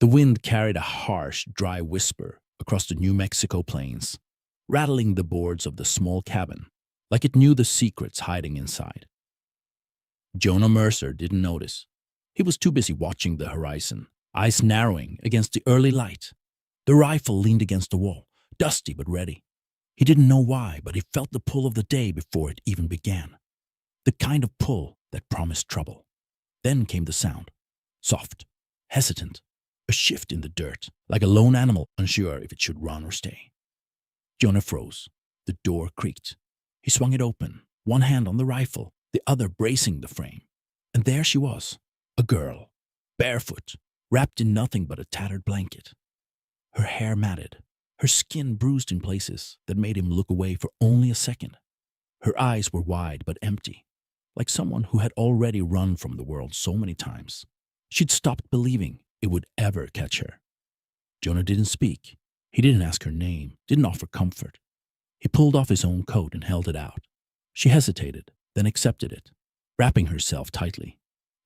The wind carried a harsh, dry whisper across the New Mexico plains, rattling the boards of the small cabin like it knew the secrets hiding inside. Jonah Mercer didn't notice. He was too busy watching the horizon, eyes narrowing against the early light. The rifle leaned against the wall, dusty but ready. He didn't know why, but he felt the pull of the day before it even began. The kind of pull that promised trouble. Then came the sound, soft, hesitant, a shift in the dirt, like a lone animal unsure if it should run or stay. Jonah froze. The door creaked. He swung it open, one hand on the rifle, the other bracing the frame. And there she was, a girl, barefoot, wrapped in nothing but a tattered blanket. Her hair matted, her skin bruised in places that made him look away for only a second. Her eyes were wide but empty, like someone who had already run from the world so many times. She'd stopped believing it would ever catch her. Jonah didn't speak. He didn't ask her name, didn't offer comfort. He pulled off his own coat and held it out. She hesitated, then accepted it, wrapping herself tightly.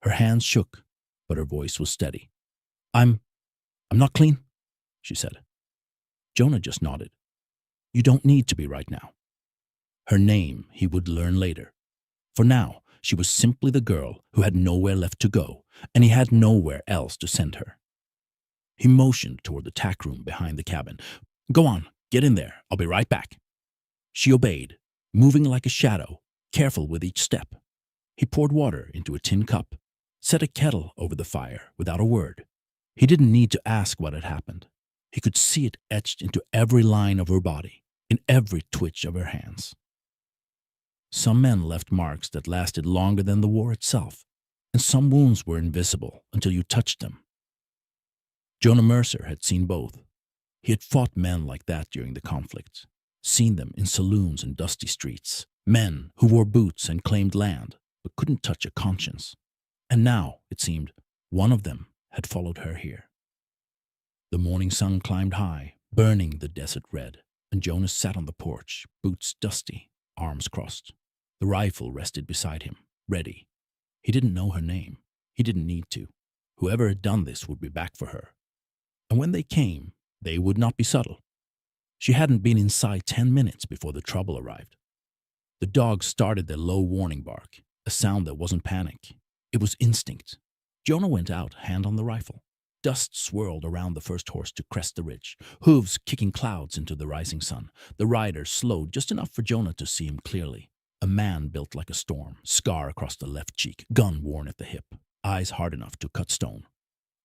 Her hands shook, but her voice was steady. I'm not clean, she said. Jonah just nodded. You don't need to be right now. Her name he would learn later. For now, she was simply the girl who had nowhere left to go, and he had nowhere else to send her. He motioned toward the tack room behind the cabin. Go on, get in there. I'll be right back. She obeyed, moving like a shadow, careful with each step. He poured water into a tin cup, set a kettle over the fire without a word. He didn't need to ask what had happened. He could see it etched into every line of her body, in every twitch of her hands. Some men left marks that lasted longer than the war itself, and some wounds were invisible until you touched them. Jonah Mercer had seen both. He had fought men like that during the conflict, seen them in saloons and dusty streets, men who wore boots and claimed land but couldn't touch a conscience. And now, it seemed, one of them had followed her here. The morning sun climbed high, burning the desert red, and Jonah sat on the porch, boots dusty, arms crossed. The rifle rested beside him, ready. He didn't know her name. He didn't need to. Whoever had done this would be back for her. And when they came, they would not be subtle. She hadn't been inside 10 minutes before the trouble arrived. The dogs started their low warning bark, a sound that wasn't panic. It was instinct. Jonah went out, hand on the rifle. Dust swirled around the first horse to crest the ridge, hooves kicking clouds into the rising sun. The rider slowed just enough for Jonah to see him clearly. A man built like a storm, scar across the left cheek, gun worn at the hip, eyes hard enough to cut stone.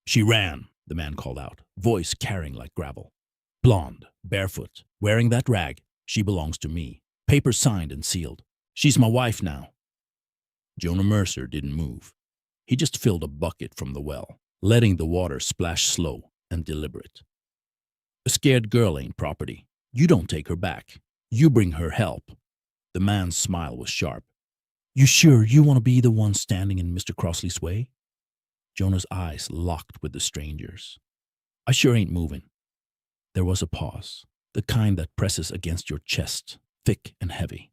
She ran, the man called out, voice carrying like gravel. Blonde, barefoot, wearing that rag. She belongs to me. Papers signed and sealed. She's my wife now. Jonah Mercer didn't move. He just filled a bucket from the well, letting the water splash slow and deliberate. A scared girl ain't property. You don't take her back. You bring her help. The man's smile was sharp. You sure you want to be the one standing in Mr. Crossley's way? Jonah's eyes locked with the stranger's. I sure ain't moving. There was a pause, the kind that presses against your chest, thick and heavy.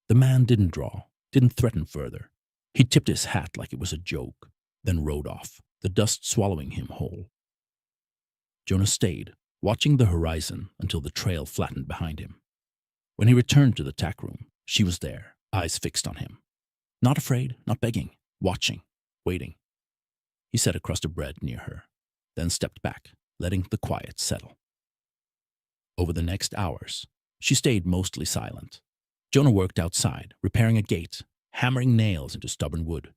The man didn't draw, didn't threaten further. He tipped his hat like it was a joke, then rode off, the dust swallowing him whole. Jonah stayed, watching the horizon until the trail flattened behind him. When he returned to the tack room, she was there, eyes fixed on him. Not afraid, not begging, watching, waiting. He set a crust of bread near her, then stepped back, letting the quiet settle. Over the next hours, she stayed mostly silent. Jonah worked outside, repairing a gate, hammering nails into stubborn wood,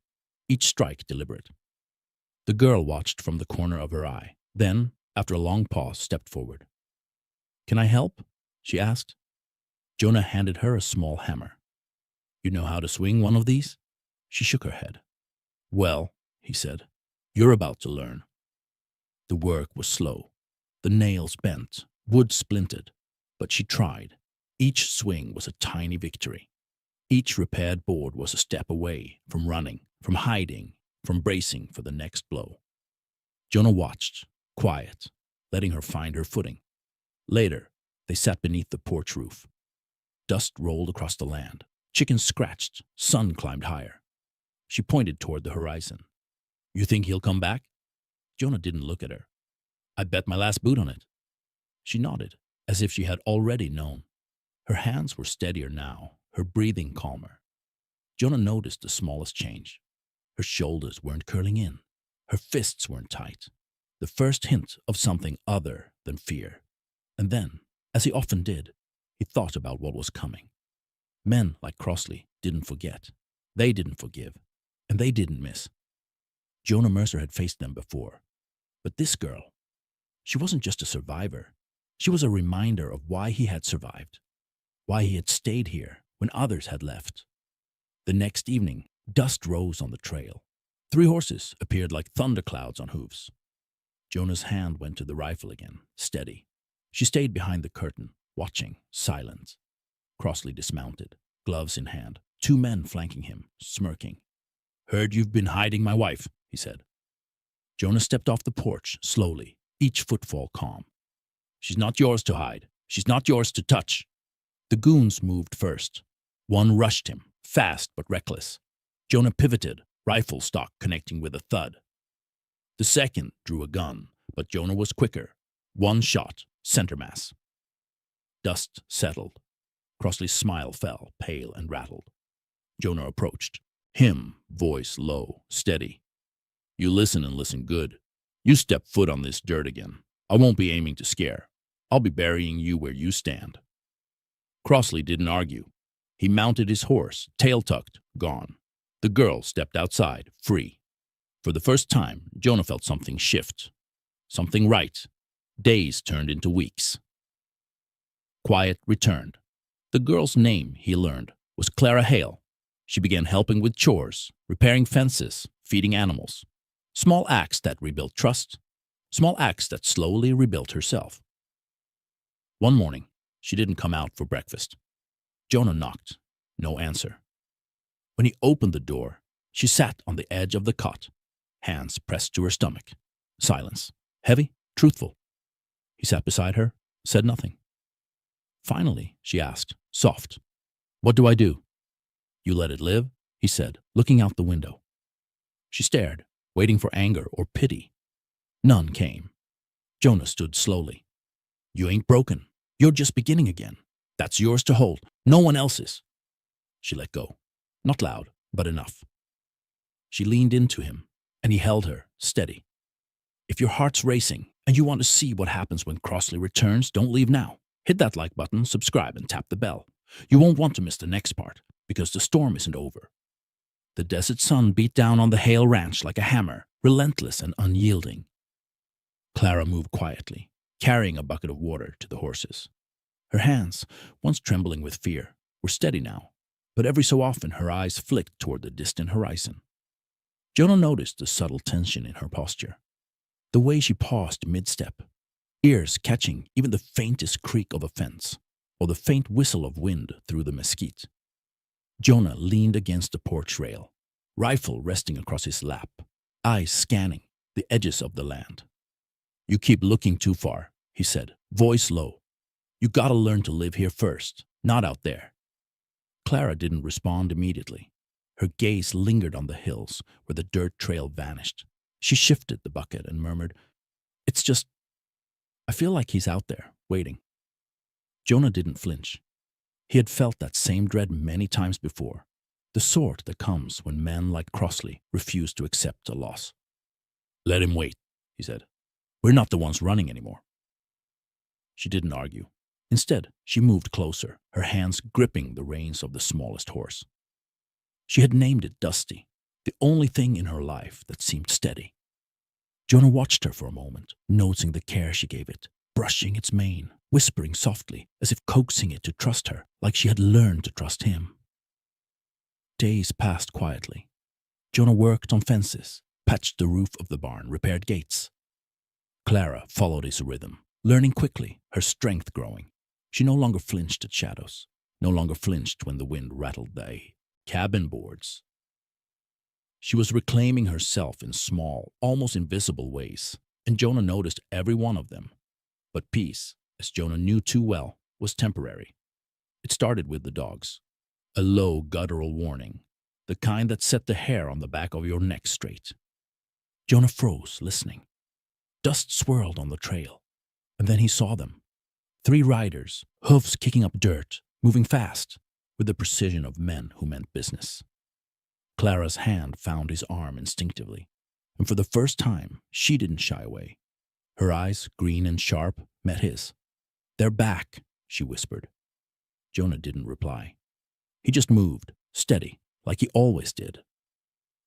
each strike deliberate. The girl watched from the corner of her eye, then, after a long pause, stepped forward. Can I help? She asked. Jonah handed her a small hammer. You know how to swing one of these? She shook her head. Well, he said, you're about to learn. The work was slow. The nails bent, wood splintered, but she tried. Each swing was a tiny victory. Each repaired board was a step away from running, from hiding, from bracing for the next blow. Jonah watched, quiet, letting her find her footing. Later, they sat beneath the porch roof. Dust rolled across the land. Chickens scratched. Sun climbed higher. She pointed toward the horizon. You think he'll come back? Jonah didn't look at her. I bet my last boot on it. She nodded, as if she had already known. Her hands were steadier now, her breathing calmer. Jonah noticed the smallest change. Her shoulders weren't curling in. Her fists weren't tight. The first hint of something other than fear. And then, as he often did, he thought about what was coming. Men like Crossley didn't forget. They didn't forgive. And they didn't miss. Jonah Mercer had faced them before. But this girl, she wasn't just a survivor. She was a reminder of why he had survived. Why he had stayed here when others had left. The next evening, dust rose on the trail. 3 horses appeared like thunderclouds on hooves. Jonah's hand went to the rifle again, steady. She stayed behind the curtain, watching, silent. Crossley dismounted, gloves in hand, 2 men flanking him, smirking. "Heard you've been hiding my wife," he said. Jonah stepped off the porch, slowly, each footfall calm. "She's not yours to hide. She's not yours to touch." The goons moved first. One rushed him, fast but reckless. Jonah pivoted, rifle stock connecting with a thud. The second drew a gun, but Jonah was quicker. 1 shot, center mass. Dust settled. Crossley's smile fell, pale and rattled. Jonah approached. Him, voice low, steady. "You listen and listen good. You step foot on this dirt again. I won't be aiming to scare. I'll be burying you where you stand." Crossley didn't argue. He mounted his horse, tail tucked, gone. The girl stepped outside, free. For the first time, Jonah felt something shift. Something right. Days turned into weeks. Quiet returned. The girl's name, he learned, was Clara Hale. She began helping with chores, repairing fences, feeding animals. Small acts that rebuilt trust. Small acts that slowly rebuilt herself. One morning, she didn't come out for breakfast. Jonah knocked. No answer. When he opened the door, she sat on the edge of the cot, hands pressed to her stomach. Silence. Heavy, truthful. He sat beside her, said nothing. Finally, she asked, soft, "What do I do?" "You let it live," he said, looking out the window. She stared, waiting for anger or pity. None came. Jonah stood slowly. "You ain't broken. You're just beginning again. That's yours to hold. No one else's." She let go. Not loud, but enough. She leaned into him, and he held her, steady. "If your heart's racing, and you want to see what happens when Crossley returns, don't leave now. Hit that like button, subscribe, and tap the bell. You won't want to miss the next part, because the storm isn't over." The desert sun beat down on the Hale ranch like a hammer, relentless and unyielding. Clara moved quietly, carrying a bucket of water to the horses. Her hands, once trembling with fear, were steady now, but every so often her eyes flicked toward the distant horizon. Jonah noticed the subtle tension in her posture, the way she paused mid-step, ears catching even the faintest creak of a fence or the faint whistle of wind through the mesquite. Jonah leaned against the porch rail, rifle resting across his lap, eyes scanning the edges of the land. "You keep looking too far," he said, voice low. "You gotta learn to live here first, not out there." Clara didn't respond immediately. Her gaze lingered on the hills where the dirt trail vanished. She shifted the bucket and murmured, "It's just, I feel like he's out there, waiting." Jonah didn't flinch. He had felt that same dread many times before, the sort that comes when men like Crossley refuse to accept a loss. "Let him wait," he said. "We're not the ones running anymore." She didn't argue. Instead, she moved closer, her hands gripping the reins of the smallest horse. She had named it Dusty, the only thing in her life that seemed steady. Jonah watched her for a moment, noticing the care she gave it, brushing its mane, whispering softly, as if coaxing it to trust her, like she had learned to trust him. Days passed quietly. Jonah worked on fences, patched the roof of the barn, repaired gates. Clara followed his rhythm, learning quickly, her strength growing. She no longer flinched at shadows, no longer flinched when the wind rattled the cabin boards. She was reclaiming herself in small, almost invisible ways, and Jonah noticed every one of them. But peace, as Jonah knew too well, was temporary. It started with the dogs. A low, guttural warning, the kind that set the hair on the back of your neck straight. Jonah froze, listening. Dust swirled on the trail, and then he saw them. 3 riders, hooves kicking up dirt, moving fast, with the precision of men who meant business. Clara's hand found his arm instinctively, and for the first time, she didn't shy away. Her eyes, green and sharp, met his. "They're back," she whispered. Jonah didn't reply. He just moved, steady, like he always did.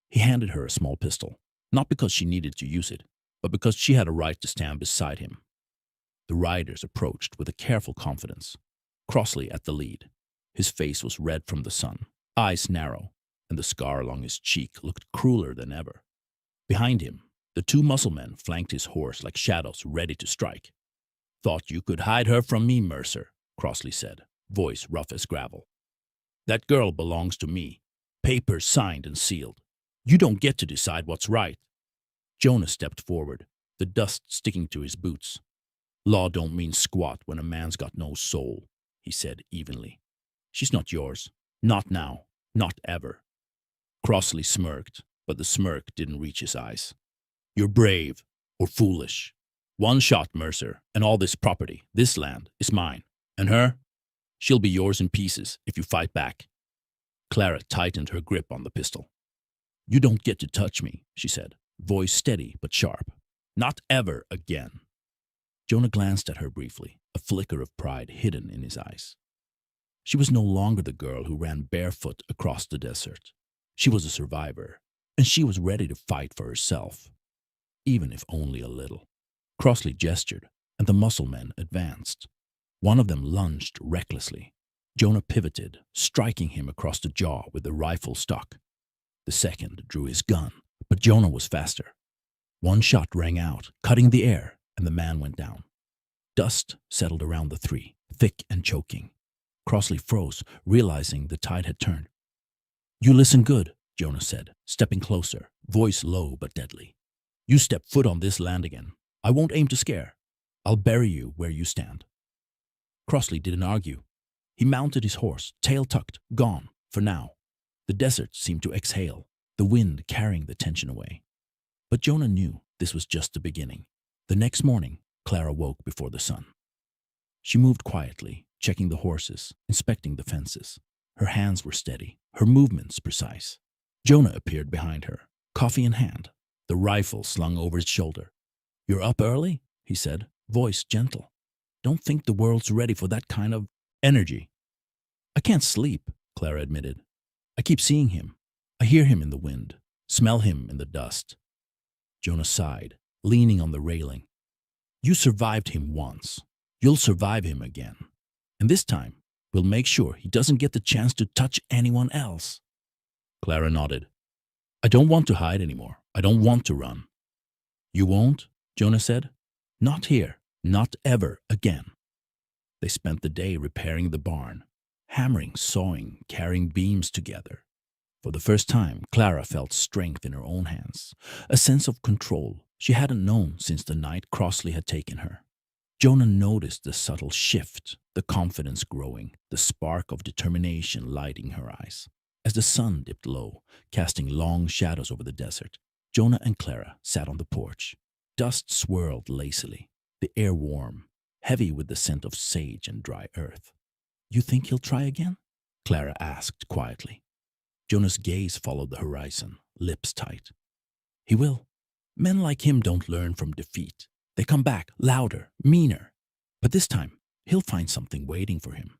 He handed her a small pistol, not because she needed to use it, but because she had a right to stand beside him. The riders approached with a careful confidence. Crossley at the lead. His face was red from the sun, eyes narrow, and the scar along his cheek looked crueler than ever. Behind him, the 2 muscle men flanked his horse like shadows ready to strike. "Thought you could hide her from me, Mercer," Crossley said, voice rough as gravel. "That girl belongs to me. Papers signed and sealed. You don't get to decide what's right." Jonah stepped forward, the dust sticking to his boots. "Law don't mean squat when a man's got no soul," he said evenly. "She's not yours. Not now. Not ever." Crossley smirked, but the smirk didn't reach his eyes. "You're brave, or foolish. 1 shot, Mercer, and all this property, this land, is mine. And her? She'll be yours in pieces if you fight back." Clara tightened her grip on the pistol. "You don't get to touch me," she said, voice steady but sharp. "Not ever again." Jonah glanced at her briefly, a flicker of pride hidden in his eyes. She was no longer the girl who ran barefoot across the desert. She was a survivor, and she was ready to fight for herself, even if only a little. Crossley gestured, and the muscle men advanced. One of them lunged recklessly. Jonah pivoted, striking him across the jaw with the rifle stock. The second drew his gun, but Jonah was faster. 1 shot rang out, cutting the air, and the man went down. Dust settled around the 3, thick and choking. Crossley froze, realizing the tide had turned. "You listen good," Jonah said, stepping closer, voice low but deadly. "You step foot on this land again. I won't aim to scare. I'll bury you where you stand." Crossley didn't argue. He mounted his horse, tail tucked, gone, for now. The desert seemed to exhale, the wind carrying the tension away. But Jonah knew this was just the beginning. The next morning, Clara woke before the sun. She moved quietly, checking the horses, inspecting the fences. Her hands were steady, her movements precise. Jonah appeared behind her, coffee in hand, the rifle slung over his shoulder. "You're up early?" he said, voice gentle. "Don't think the world's ready for that kind of energy." "I can't sleep," Clara admitted. "I keep seeing him. I hear him in the wind, smell him in the dust." Jonah sighed, leaning on the railing. "You survived him once. You'll survive him again. And this time, we'll make sure he doesn't get the chance to touch anyone else." Clara nodded. "I don't want to hide anymore. I don't want to run." "You won't?" Jonah said. "Not here. Not ever again." They spent the day repairing the barn, hammering, sawing, carrying beams together. For the first time, Clara felt strength in her own hands, a sense of control she hadn't known since the night Crossley had taken her. Jonah noticed the subtle shift, the confidence growing, the spark of determination lighting her eyes. As the sun dipped low, casting long shadows over the desert, Jonah and Clara sat on the porch. Dust swirled lazily, the air warm, heavy with the scent of sage and dry earth. "You think he'll try again?" Clara asked quietly. Jonah's gaze followed the horizon, lips tight. "He will. Men like him don't learn from defeat. They come back, louder, meaner. But this time, he'll find something waiting for him."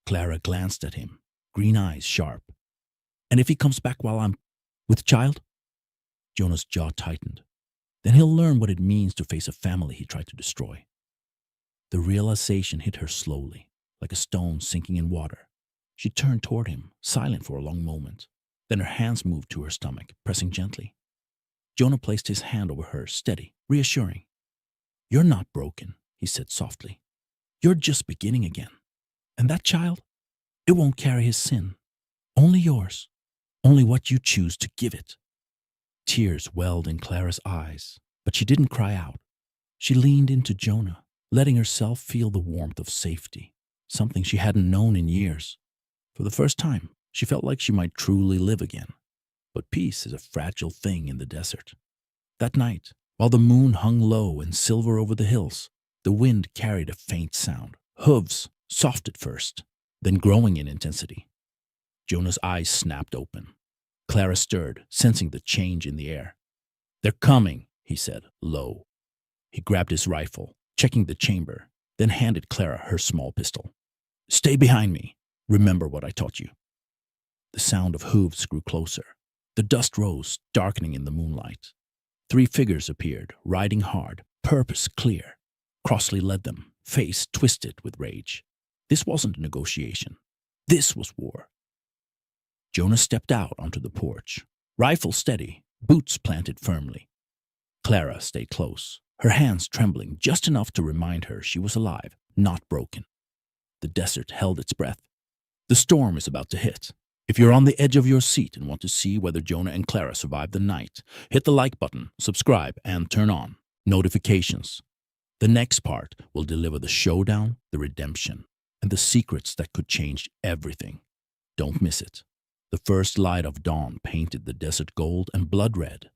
Clara glanced at him, green eyes sharp. "And if he comes back while I'm with child?" Jonah's jaw tightened. "Then he'll learn what it means to face a family he tried to destroy." The realization hit her slowly, like a stone sinking in water. She turned toward him, silent for a long moment. Then her hands moved to her stomach, pressing gently. Jonah placed his hand over hers, steady, reassuring. "You're not broken," he said softly. "You're just beginning again. And that child, it won't carry his sin. Only yours. Only what you choose to give it." Tears welled in Clara's eyes, but she didn't cry out. She leaned into Jonah, letting herself feel the warmth of safety, something she hadn't known in years. For the first time, she felt like she might truly live again. But peace is a fragile thing in the desert. That night, While the moon hung low and silver over the hills, the wind carried a faint sound. Hooves, soft at first, then growing in intensity. Jonah's eyes snapped open. Clara stirred, sensing the change in the air. "They're coming," he said, low. He grabbed his rifle, checking the chamber, then handed Clara her small pistol. "Stay behind me. Remember what I taught you." The sound of hooves grew closer. The dust rose, darkening in the moonlight. 3 figures appeared, riding hard, purpose clear. Crossley led them, face twisted with rage. This wasn't a negotiation. This was war. Jonah stepped out onto the porch, rifle steady, boots planted firmly. Clara stayed close, her hands trembling just enough to remind her she was alive, not broken. The desert held its breath. The storm is about to hit. If you're on the edge of your seat and want to see whether Jonah and Clara survive the night, hit the like button, subscribe, and turn on notifications. The next part will deliver the showdown, the redemption, and the secrets that could change everything. Don't miss it. The first light of dawn painted the desert gold and blood red.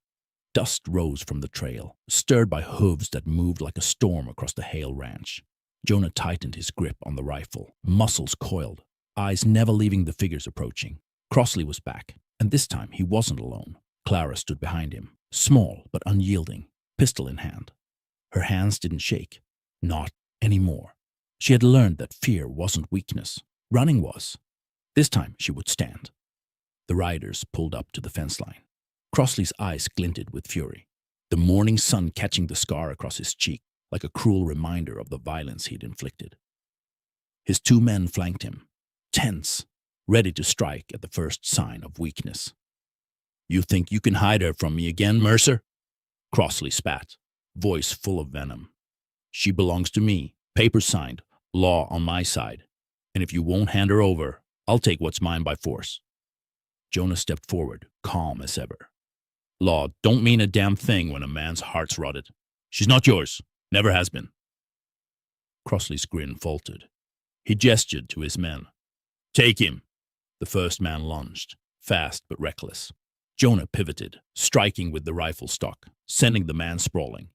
Dust rose from the trail, stirred by hooves that moved like a storm across the Hale Ranch. Jonah tightened his grip on the rifle, muscles coiled, eyes never leaving the figures approaching. Crossley was back, and this time he wasn't alone. Clara stood behind him, small but unyielding, pistol in hand. Her hands didn't shake. Not anymore. She had learned that fear wasn't weakness. Running was. This time she would stand. The riders pulled up to the fence line. Crossley's eyes glinted with fury, the morning sun catching the scar across his cheek like a cruel reminder of the violence he'd inflicted. His 2 men flanked him, tense, ready to strike at the first sign of weakness. "You think you can hide her from me again, Mercer?" Crossley spat, voice full of venom. "She belongs to me, paper signed, law on my side. And if you won't hand her over, I'll take what's mine by force." Jonah stepped forward, calm as ever. "Law don't mean a damn thing when a man's heart's rotted. She's not yours, never has been." Crossley's grin faltered. He gestured to his men. "Take him." The first man lunged, fast but reckless. Jonah pivoted, striking with the rifle stock, sending the man sprawling.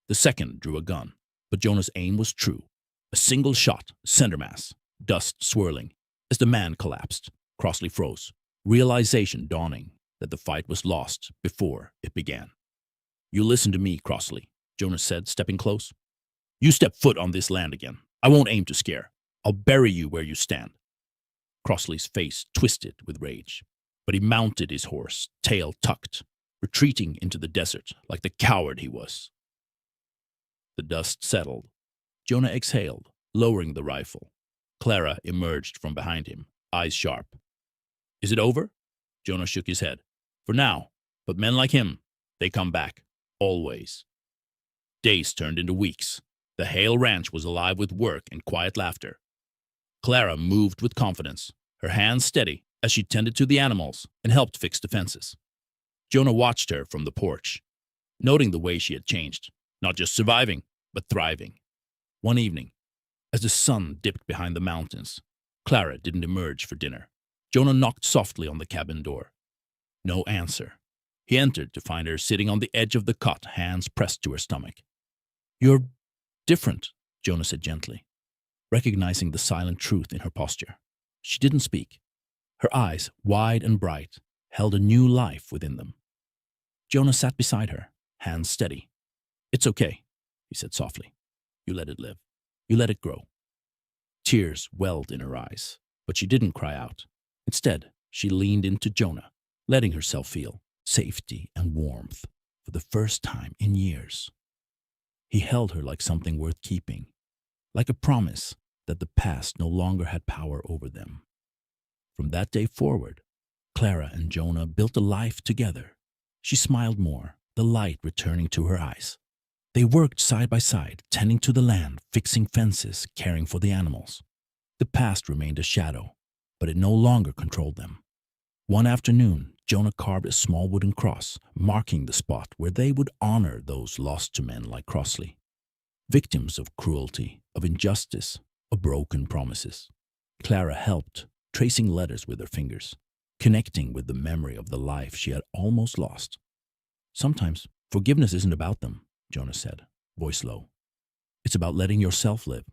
The second drew a gun, but Jonah's aim was true. A single shot, center mass, dust swirling. As the man collapsed, Crossley froze, realization dawning that the fight was lost before it began. "You listen to me, Crossley," Jonah said, stepping close. "You step foot on this land again. I won't aim to scare. I'll bury you where you stand." Crossley's face twisted with rage, but he mounted his horse, tail tucked, retreating into the desert like the coward he was. The dust settled. Jonah exhaled, lowering the rifle. Clara emerged from behind him, eyes sharp. "Is it over?" Jonah shook his head. "For now, but men like him, they come back, always." Days turned into weeks. The Hale Ranch was alive with work and quiet laughter. Clara moved with confidence, her hands steady as she tended to the animals and helped fix the fences. Jonah watched her from the porch, noting the way she had changed, not just surviving, but thriving. One evening, as the sun dipped behind the mountains, Clara didn't emerge for dinner. Jonah knocked softly on the cabin door. No answer. He entered to find her sitting on the edge of the cot, hands pressed to her stomach. "You're different," Jonah said gently, recognizing the silent truth in her posture. She didn't speak. Her eyes, wide and bright, held a new life within them. Jonah sat beside her, hands steady. "It's okay," he said softly. "You let it live. You let it grow." Tears welled in her eyes, but she didn't cry out. Instead, she leaned into Jonah, letting herself feel safety and warmth for the first time in years. He held her like something worth keeping, like a promise that the past no longer had power over them. From that day forward, Clara and Jonah built a life together. She smiled more, the light returning to her eyes. They worked side by side, tending to the land, fixing fences, caring for the animals. The past remained a shadow, but it no longer controlled them. One afternoon, Jonah carved a small wooden cross, marking the spot where they would honor those lost to men like Crossley, victims of cruelty, of injustice, of broken promises. Clara helped, tracing letters with her fingers, connecting with the memory of the life she had almost lost. Sometimes forgiveness isn't about them. Jonah said, voice low. It's about letting yourself live.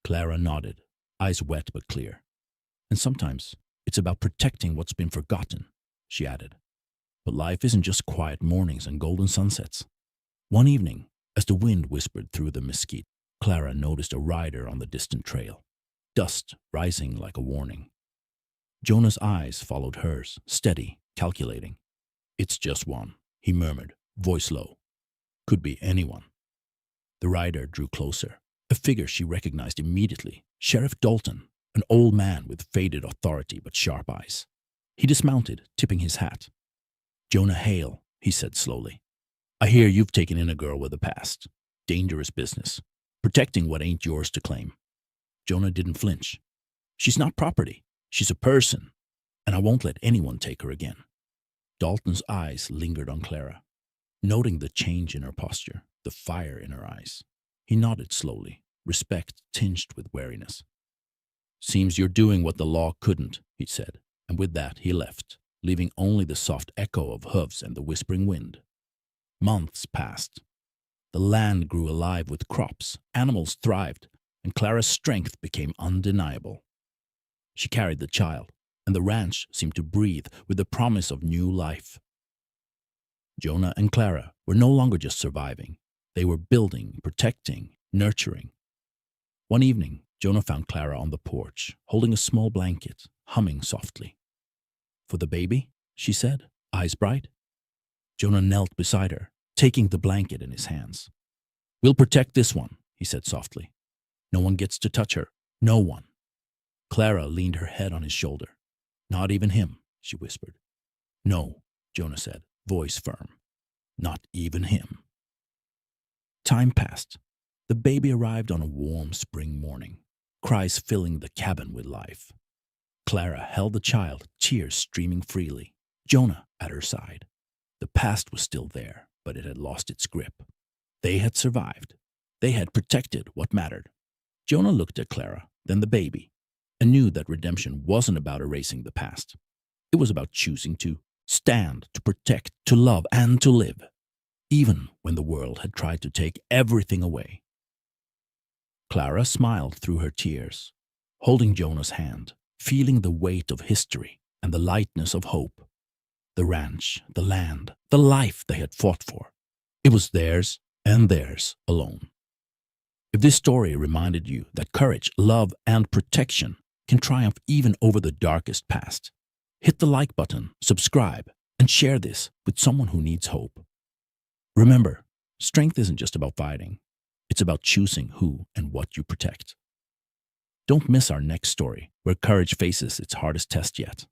Clara nodded, eyes wet but clear. And sometimes it's about protecting what's been forgotten, she added. But life isn't just quiet mornings and golden sunsets. One evening, as the wind whispered through the mesquite, Clara noticed a rider on the distant trail, dust rising like a warning. Jonah's eyes followed hers, steady, calculating. It's just one, he murmured, voice low. Could be anyone. The rider drew closer, a figure she recognized immediately, Sheriff Dalton, an old man with faded authority but sharp eyes. He dismounted, tipping his hat. Jonah Hale, he said slowly. I hear you've taken in a girl with a past. Dangerous business. Protecting what ain't yours to claim. Jonah didn't flinch. She's not property. She's a person. And I won't let anyone take her again. Dalton's eyes lingered on Clara. Noting the change in her posture, the fire in her eyes, he nodded slowly, respect tinged with wariness. Seems you're doing what the law couldn't, he said, and with that he left, leaving only the soft echo of hooves and the whispering wind. Months passed. The land grew alive with crops, animals thrived, and Clara's strength became undeniable. She carried the child, and the ranch seemed to breathe with the promise of new life. Jonah and Clara were no longer just surviving. They were building, protecting, nurturing. One evening, Jonah found Clara on the porch, holding a small blanket, humming softly. For the baby, she said, eyes bright. Jonah knelt beside her, taking the blanket in his hands. We'll protect this one, he said softly. No one gets to touch her. No one. Clara leaned her head on his shoulder. Not even him, she whispered. No, Jonah said, voice firm. Not even him. Time passed. The baby arrived on a warm spring morning, cries filling the cabin with life. Clara held the child, tears streaming freely, Jonah at her side. The past was still there, but it had lost its grip. They had survived. They had protected what mattered. Jonah looked at Clara, then the baby, and knew that redemption wasn't about erasing the past. It was about choosing to stand, to protect, to love, and to live, even when the world had tried to take everything away. Clara smiled through her tears, holding Jonah's hand, feeling the weight of history and the lightness of hope. The ranch, the land, the life they had fought for. It was theirs and theirs alone. If this story reminded you that courage, love, and protection can triumph even over the darkest past, hit the like button, subscribe, and share this with someone who needs hope. Remember, strength isn't just about fighting. It's about choosing who and what you protect. Don't miss our next story, where courage faces its hardest test yet.